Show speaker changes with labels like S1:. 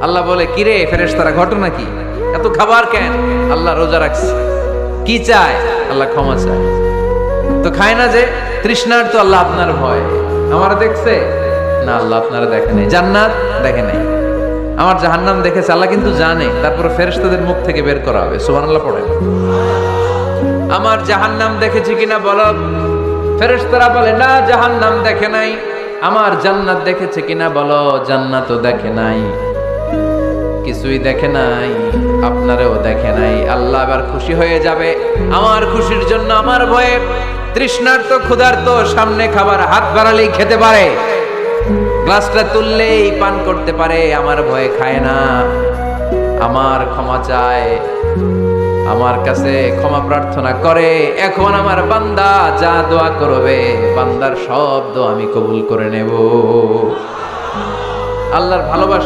S1: আল্লাহ বলে, কিরে ফেরেশতারা, ঘটনা কি? এত খাবার কেন? আল্লাহ রোজা রাখছি। কি চায়? আল্লাহ ক্ষমা চায়। তো খায় না যে তৃষ্ণার, তো আল্লাহ আপনার ভয়। আমার দেখছে না, আল্লাহ আপনারা দেখে নাই। জান্নাত দেখে নাই, আমার জাহান্নাম দেখেছে আল্লাহ কিন্তু জানে। তারপরে ফেরেশতাদের মুখ থেকে বের করা হবে। সুবহানাল্লাহ পড়েন। আমার জাহান্নাম দেখেছি কিনা বলো। ফেরেশতারা বলে, না জাহান্নাম দেখে নাই। আমার জান্নাত দেখেছে কিনা বলো। জান্নাতও দেখে নাই, কিছুই দেখে নাই, আপনারেও দেখে নাই। আল্লাহ এবার খুশি হয়ে যাবে। আমার খুশির জন্য, আমার ভয়ে তৃষ্ণার্ত ক্ষুধার্ত সামনে খাবার হাত বাড়ালেই খেতে পারে, গ্লাসটা তুললেই পান করতে পারে, আমার ভয়ে খায় না। আমার ক্ষমা চায়, আমার কাছে ক্ষমা প্রার্থনা করে। এখন আমার বান্দা যা দোয়া করবে, বান্দার সব দোয়া আমি কবুল করে নেব। আল্লাহর ভালোবাসা